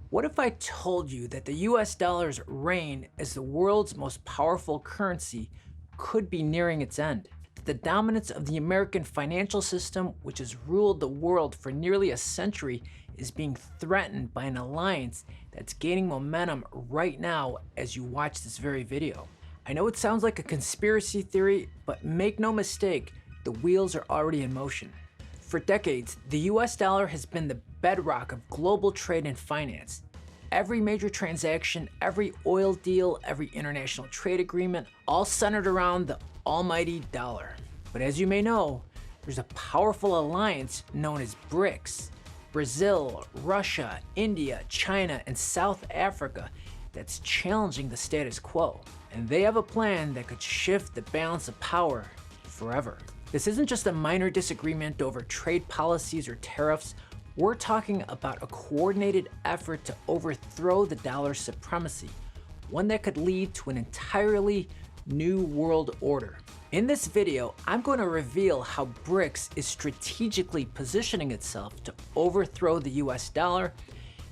What if I told you that the US dollar's reign as the world's most powerful currency could be nearing its end? That the dominance of the American financial system, which has ruled the world for nearly a century, is being threatened by an alliance that's gaining momentum right now as you watch this very video. I know it sounds like a conspiracy theory, but make no mistake, the wheels are already in motion. For decades, the US dollar has been the bedrock of global trade and finance. Every major transaction, every oil deal, every international trade agreement, all centered around the almighty dollar. But as you may know, there's a powerful alliance known as BRICS. Brazil, Russia, India, China, and South Africa that's challenging the status quo. And they have a plan that could shift the balance of power forever. This isn't just a minor disagreement over trade policies or tariffs. We're talking about a coordinated effort to overthrow the dollar's supremacy, one that could lead to an entirely new world order. In this video, I'm going to reveal how BRICS is strategically positioning itself to overthrow the US dollar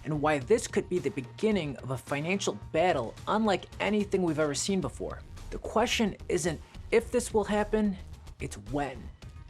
and why this could be the beginning of a financial battle unlike anything we've ever seen before. The question isn't if this will happen, it's when.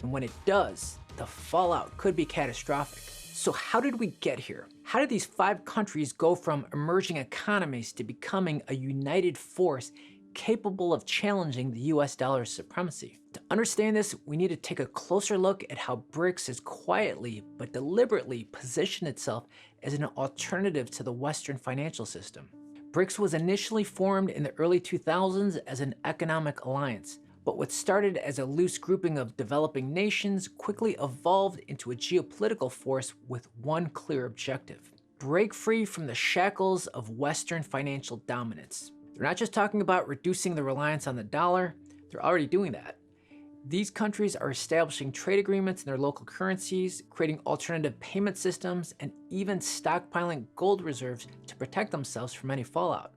And when it does, the fallout could be catastrophic. So how did we get here? How did these 5 countries go from emerging economies to becoming a united force capable of challenging the US dollar's supremacy? To understand this, we need to take a closer look at how BRICS has quietly but deliberately positioned itself as an alternative to the Western financial system. BRICS was initially formed in the early 2000s as an economic alliance, but what started as a loose grouping of developing nations quickly evolved into a geopolitical force with one clear objective: break free from the shackles of Western financial dominance. They're not just talking about reducing the reliance on the dollar, they're already doing that. These countries are establishing trade agreements in their local currencies, creating alternative payment systems, and even stockpiling gold reserves to protect themselves from any fallout.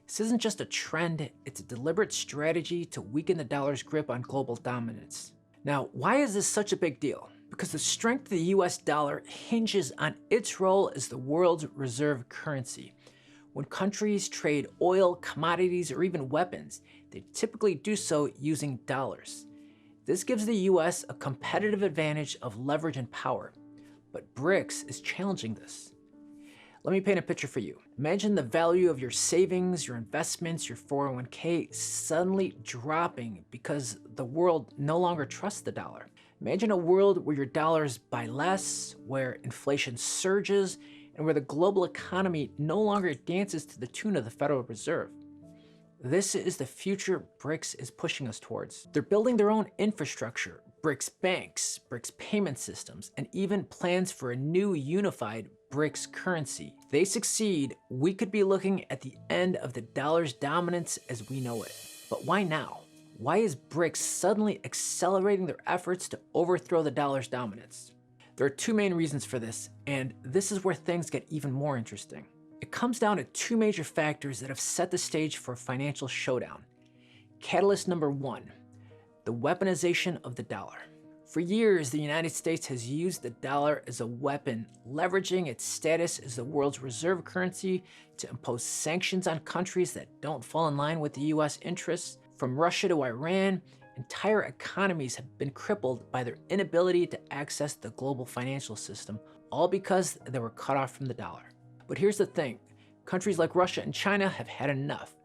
This isn't just a trend, it's a deliberate strategy to weaken the dollar's grip on global dominance. Now, why is this such a big deal? Because the strength of the US dollar hinges on its role as the world's reserve currency. When countries trade oil, commodities, or even weapons, they typically do so using dollars. This gives the US a competitive advantage of leverage and power. But BRICS is challenging this. Let me paint a picture for you. Imagine the value of your savings, your investments, your 401k suddenly dropping because the world no longer trusts the dollar. Imagine a world where your dollars buy less, where inflation surges, and where the global economy no longer dances to the tune of the Federal Reserve. This is the future BRICS is pushing us towards. They're building their own infrastructure, BRICS banks, BRICS payment systems, and even plans for a new unified BRICS currency. If they succeed, we could be looking at the end of the dollar's dominance as we know it. But why now? Why is BRICS suddenly accelerating their efforts to overthrow the dollar's dominance? There are 2 main reasons for this, and this is where things get even more interesting. It comes down to 2 major factors that have set the stage for a financial showdown. Catalyst number 1, the weaponization of the dollar. For years, the United States has used the dollar as a weapon, leveraging its status as the world's reserve currency to impose sanctions on countries that don't fall in line with the US interests. From Russia to Iran, entire economies have been crippled by their inability to access the global financial system, all because they were cut off from the dollar. But here's the thing, countries like Russia and China have had enough.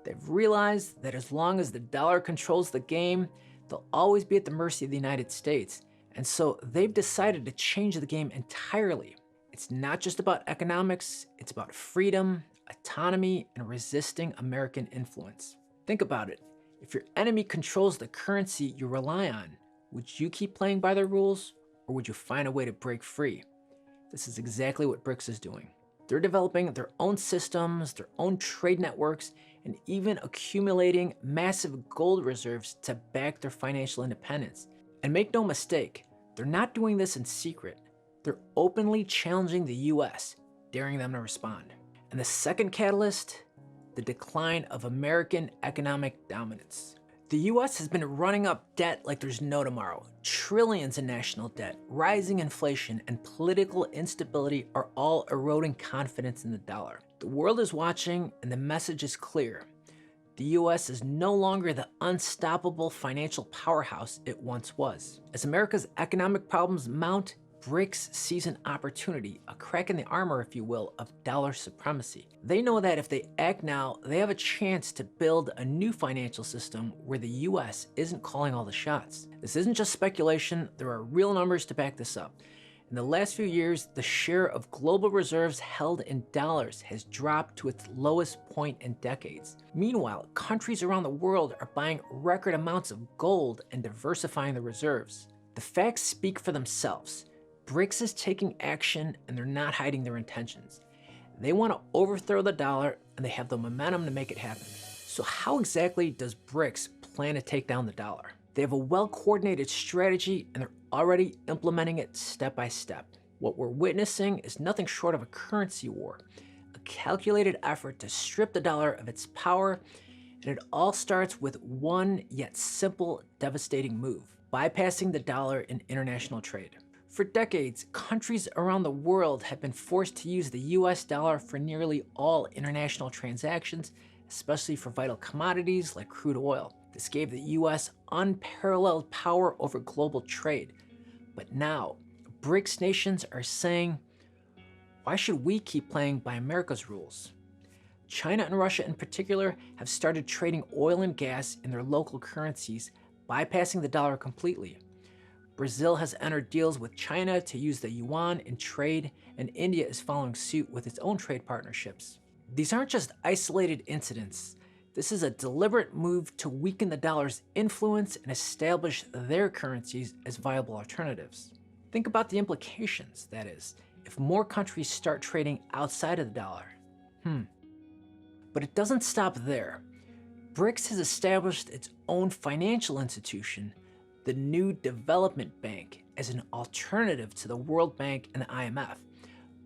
They've realized that as long as the dollar controls the game, they'll always be at the mercy of the United States. And so they've decided to change the game entirely. It's not just about economics, it's about freedom, autonomy, and resisting American influence. Think about it. If your enemy controls the currency you rely on, would you keep playing by their rules, or would you find a way to break free? This is exactly what BRICS is doing. They're developing their own systems, their own trade networks, and even accumulating massive gold reserves to back their financial independence. And make no mistake, they're not doing this in secret. They're openly challenging the US, daring them to respond. And the second catalyst, the decline of American economic dominance. The US has been running up debt like there's no tomorrow. Trillions in national debt, rising inflation, and political instability are all eroding confidence in the dollar. The world is watching, and the message is clear. The US is no longer the unstoppable financial powerhouse it once was. As America's economic problems mount, BRICS sees an opportunity, a crack in the armor, if you will, of dollar supremacy. They know that if they act now, they have a chance to build a new financial system where the US isn't calling all the shots. This isn't just speculation, there are real numbers to back this up. In the last few years, the share of global reserves held in dollars has dropped to its lowest point in decades. Meanwhile, countries around the world are buying record amounts of gold and diversifying their reserves. The facts speak for themselves. BRICS is taking action, and they're not hiding their intentions. They want to overthrow the dollar, and they have the momentum to make it happen. So how exactly does BRICS plan to take down the dollar? They have a well-coordinated strategy, and they're already implementing it step by step. What we're witnessing is nothing short of a currency war, a calculated effort to strip the dollar of its power, and it all starts with one yet simple, devastating move: bypassing the dollar in international trade. For decades, countries around the world have been forced to use the US dollar for nearly all international transactions, especially for vital commodities like crude oil. This gave the US unparalleled power over global trade. But now, BRICS nations are saying, why should we keep playing by America's rules? China and Russia in particular have started trading oil and gas in their local currencies, bypassing the dollar completely. Brazil has entered deals with China to use the yuan in trade, and India is following suit with its own trade partnerships. These aren't just isolated incidents. This is a deliberate move to weaken the dollar's influence and establish their currencies as viable alternatives. Think about the implications, that is, if more countries start trading outside of the dollar. But it doesn't stop there. BRICS has established its own financial institution, the New Development Bank, as an alternative to the World Bank and the IMF,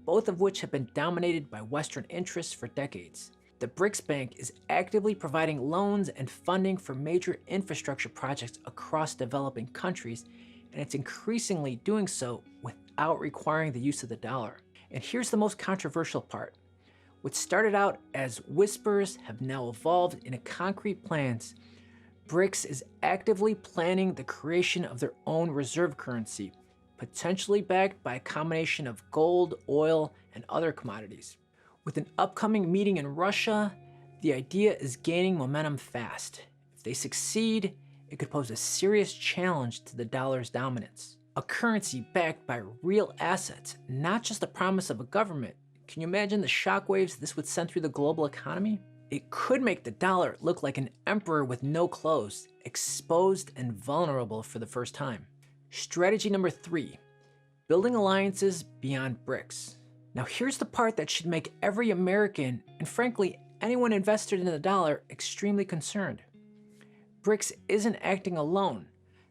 both of which have been dominated by Western interests for decades. The BRICS Bank is actively providing loans and funding for major infrastructure projects across developing countries, and it's increasingly doing so without requiring the use of the dollar. And here's the most controversial part. What started out as whispers have now evolved into concrete plans. BRICS is actively planning the creation of their own reserve currency, potentially backed by a combination of gold, oil, and other commodities. With an upcoming meeting in Russia, the idea is gaining momentum fast. If they succeed, it could pose a serious challenge to the dollar's dominance. A currency backed by real assets, not just the promise of a government. Can you imagine the shockwaves this would send through the global economy? It could make the dollar look like an emperor with no clothes, exposed and vulnerable for the first time. Strategy number 3, building alliances beyond BRICS. Now here's the part that should make every American, and frankly anyone invested in the dollar, extremely concerned. BRICS isn't acting alone.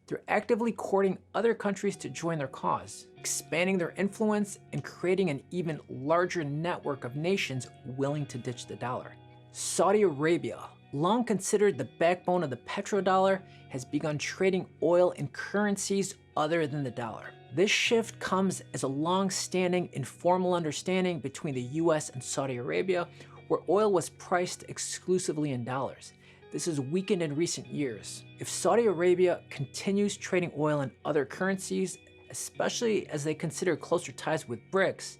They're actively courting other countries to join their cause, expanding their influence and creating an even larger network of nations willing to ditch the dollar. Saudi Arabia, long considered the backbone of the petrodollar, has begun trading oil in currencies other than the dollar. This shift comes as a long-standing informal understanding between the US and Saudi Arabia, where oil was priced exclusively in dollars. This has weakened in recent years. If Saudi Arabia continues trading oil in other currencies, especially as they consider closer ties with BRICS,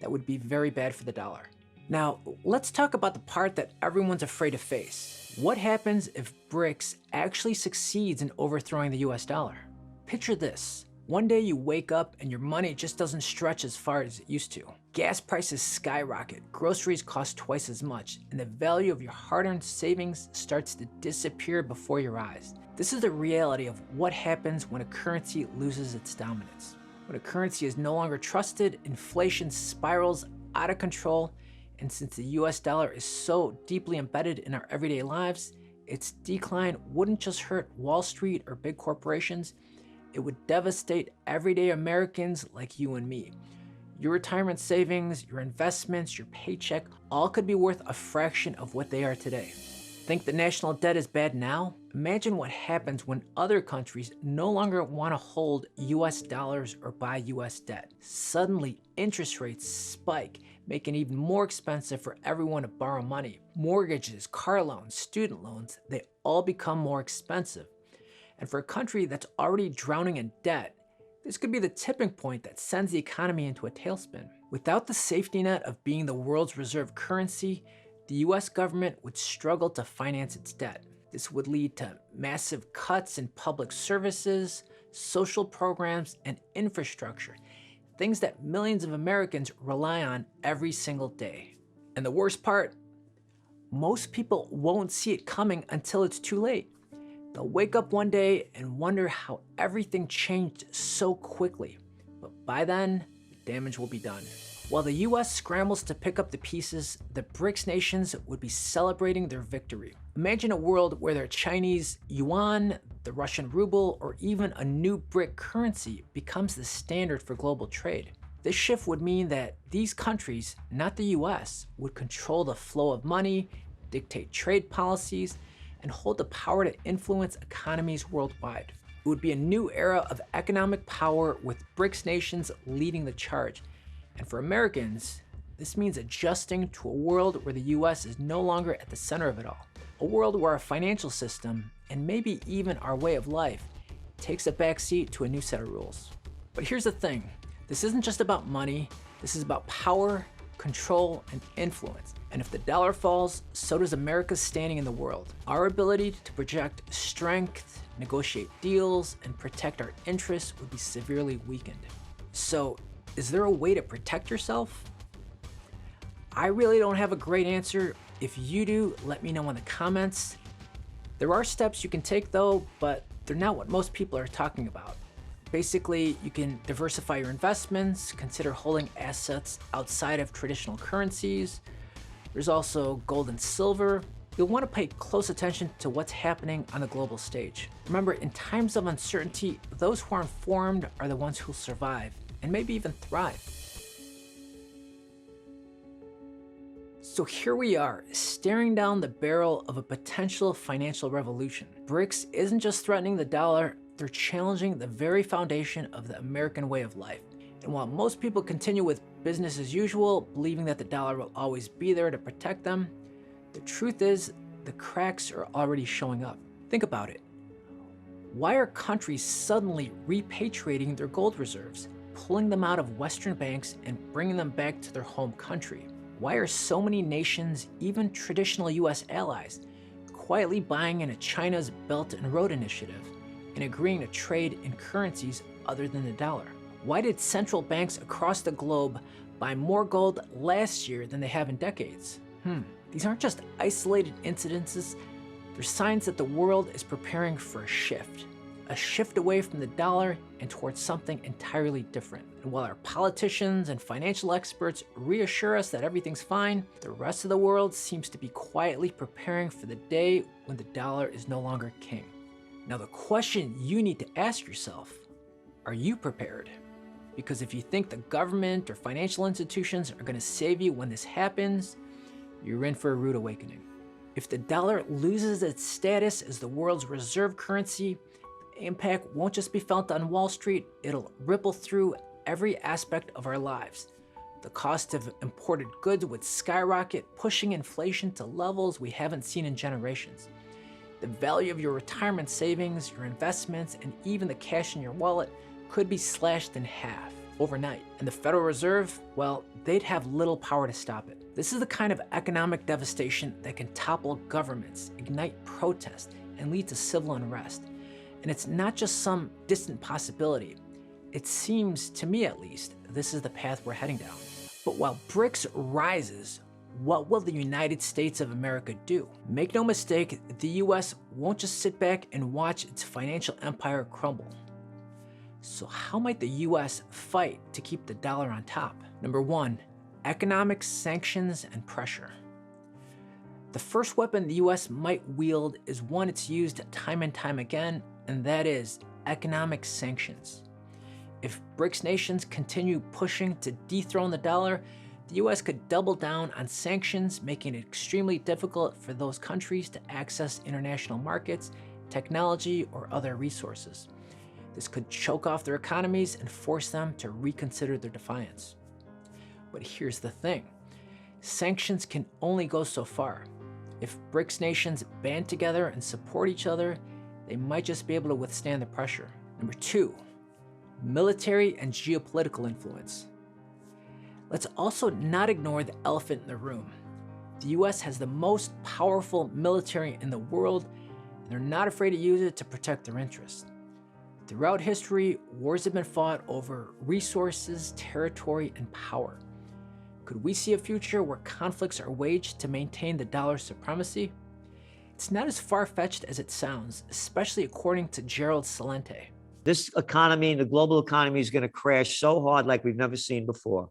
that would be very bad for the dollar. Now, let's talk about the part that everyone's afraid to face. What happens if BRICS actually succeeds in overthrowing the US dollar? Picture this. One day you wake up and your money just doesn't stretch as far as it used to. Gas prices skyrocket, groceries cost twice as much, and the value of your hard-earned savings starts to disappear before your eyes. This is the reality of what happens when a currency loses its dominance. When a currency is no longer trusted, inflation spirals out of control, and since the US dollar is so deeply embedded in our everyday lives, its decline wouldn't just hurt Wall Street or big corporations, it would devastate everyday Americans like you and me. Your retirement savings, your investments, your paycheck, all could be worth a fraction of what they are today. Think the national debt is bad now? Imagine what happens when other countries no longer want to hold US dollars or buy US debt. Suddenly, interest rates spike, making it even more expensive for everyone to borrow money. Mortgages, car loans, student loans, they all become more expensive. And for a country that's already drowning in debt, this could be the tipping point that sends the economy into a tailspin. Without the safety net of being the world's reserve currency, the US government would struggle to finance its debt. This would lead to massive cuts in public services, social programs, and infrastructure, things that millions of Americans rely on every single day. And the worst part, most people won't see it coming until it's too late. They'll wake up one day and wonder how everything changed so quickly. But by then, the damage will be done. While the US scrambles to pick up the pieces, the BRICS nations would be celebrating their victory. Imagine a world where their Chinese yuan, the Russian ruble, or even a new BRIC currency becomes the standard for global trade. This shift would mean that these countries, not the US, would control the flow of money, dictate trade policies, and hold the power to influence economies worldwide. It would be a new era of economic power with BRICS nations leading the charge. And for Americans, this means adjusting to a world where the US is no longer at the center of it all. A world where our financial system, and maybe even our way of life, takes a backseat to a new set of rules. But here's the thing, this isn't just about money, this is about power, control, and influence. And if the dollar falls, so does America's standing in the world. Our ability to project strength, negotiate deals, and protect our interests would be severely weakened. So, is there a way to protect yourself? I really don't have a great answer. If you do, let me know in the comments. There are steps you can take though, but they're not what most people are talking about. Basically, you can diversify your investments, consider holding assets outside of traditional currencies. There's also gold and silver. You'll want to pay close attention to what's happening on the global stage. Remember, in times of uncertainty, those who are informed are the ones who'll survive, and maybe even thrive. So here we are, staring down the barrel of a potential financial revolution. BRICS isn't just threatening the dollar, they're challenging the very foundation of the American way of life. And while most people continue with business as usual, believing that the dollar will always be there to protect them, the truth is the cracks are already showing up. Think about it. Why are countries suddenly repatriating their gold reserves, pulling them out of Western banks and bringing them back to their home country? Why are so many nations, even traditional US allies, quietly buying into China's Belt and Road Initiative and agreeing to trade in currencies other than the dollar? Why did central banks across the globe buy more gold last year than they have in decades? These aren't just isolated incidences, they're signs that the world is preparing for a shift away from the dollar and towards something entirely different. And while our politicians and financial experts reassure us that everything's fine, the rest of the world seems to be quietly preparing for the day when the dollar is no longer king. Now the question you need to ask yourself, are you prepared? Because if you think the government or financial institutions are going to save you when this happens, you're in for a rude awakening. If the dollar loses its status as the world's reserve currency, the impact won't just be felt on Wall Street, it'll ripple through every aspect of our lives. The cost of imported goods would skyrocket, pushing inflation to levels we haven't seen in generations. The value of your retirement savings, your investments, and even the cash in your wallet could be slashed in half overnight. And the Federal Reserve, well, they'd have little power to stop it. This is the kind of economic devastation that can topple governments, ignite protests, and lead to civil unrest. And it's not just some distant possibility. It seems, to me at least, this is the path we're heading down. But while BRICS rises, what will the United States of America do? Make no mistake, the US won't just sit back and watch its financial empire crumble. So how might the US fight to keep the dollar on top? Number one, economic sanctions and pressure. The first weapon the US might wield is one it's used time and time again, and that is economic sanctions. If BRICS nations continue pushing to dethrone the dollar, the US could double down on sanctions, making it extremely difficult for those countries to access international markets technology, or other resources. This could choke off their economies and force them to reconsider their defiance. But here's the thing. Sanctions can only go so far. If BRICS nations band together and support each other, they might just be able to withstand the pressure. Number 2, military and geopolitical influence. Let's also not ignore the elephant in the room. The US has the most powerful military in the world, and they're not afraid to use it to protect their interests. Throughout history, wars have been fought over resources, territory, and power. Could we see a future where conflicts are waged to maintain the dollar's supremacy? It's not as far-fetched as it sounds, especially according to Gerald Celente. This economy, the global economy, is going to crash so hard like we've never seen before.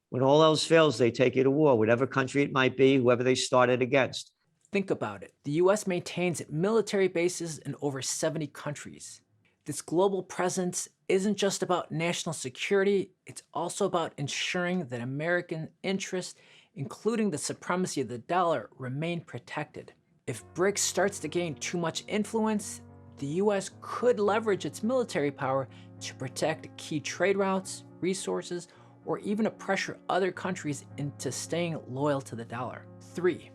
When all else fails, they take you to war, whatever country it might be, whoever they started against. Think about it. The US maintains military bases in over 70 countries. This global presence isn't just about national security, it's also about ensuring that American interests, including the supremacy of the dollar, remain protected. If BRICS starts to gain too much influence, the US could leverage its military power to protect key trade routes, resources, or even to pressure other countries into staying loyal to the dollar. 3,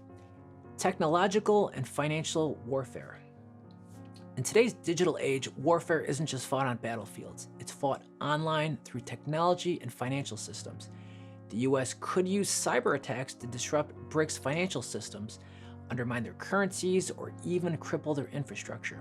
technological and financial warfare. In today's digital age, warfare isn't just fought on battlefields. It's fought online through technology and financial systems. The US could use cyber attacks to disrupt BRICS financial systems, undermine their currencies, or even cripple their infrastructure.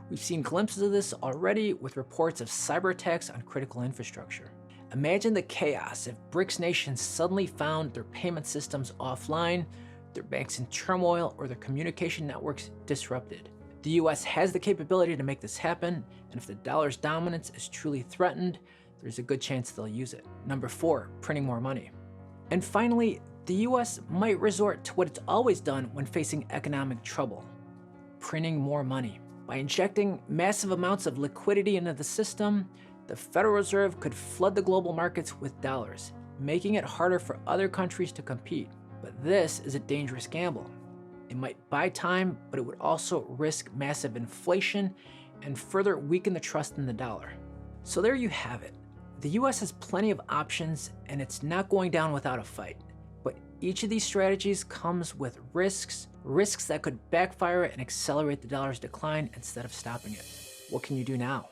We've seen glimpses of this already with reports of cyber attacks on critical infrastructure. Imagine the chaos if BRICS nations suddenly found their payment systems offline, their banks in turmoil, or their communication networks disrupted. The US has the capability to make this happen, and if the dollar's dominance is truly threatened, there's a good chance they'll use it. Number 4, printing more money. And finally, the US might resort to what it's always done when facing economic trouble, printing more money. By injecting massive amounts of liquidity into the system, the Federal Reserve could flood the global markets with dollars, making it harder for other countries to compete. But this is a dangerous gamble. It might buy time, but it would also risk massive inflation and further weaken the trust in the dollar. So there you have it. The US has plenty of options, and it's not going down without a fight. But each of these strategies comes with risks that could backfire and accelerate the dollar's decline instead of stopping it. What can you do now?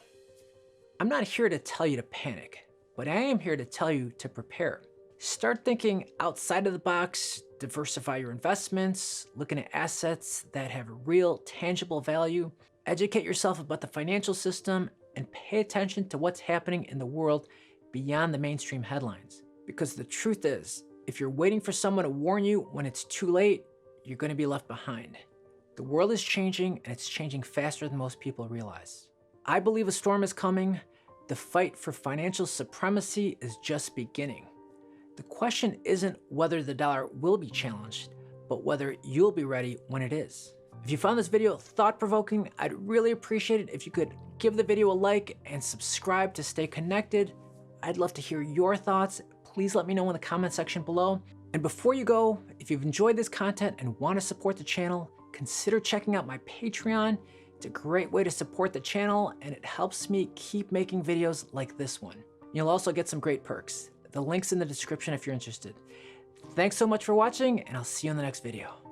I'm not here to tell you to panic, but I am here to tell you to prepare. Start thinking outside of the box, diversify your investments, looking at assets that have real, tangible value, educate yourself about the financial system, and pay attention to what's happening in the world beyond the mainstream headlines. Because the truth is, if you're waiting for someone to warn you when it's too late, you're going to be left behind. The world is changing, and it's changing faster than most people realize. I believe a storm is coming. The fight for financial supremacy is just beginning. The question isn't whether the dollar will be challenged, but whether you'll be ready when it is. If you found this video thought-provoking, I'd really appreciate it if you could give the video a like and subscribe to stay connected. I'd love to hear your thoughts. Please let me know in the comment section below. And before you go, if you've enjoyed this content and want to support the channel, consider checking out my Patreon. It's a great way to support the channel, and it helps me keep making videos like this one. You'll also get some great perks. The link's in the description if you're interested. Thanks so much for watching, and I'll see you in the next video.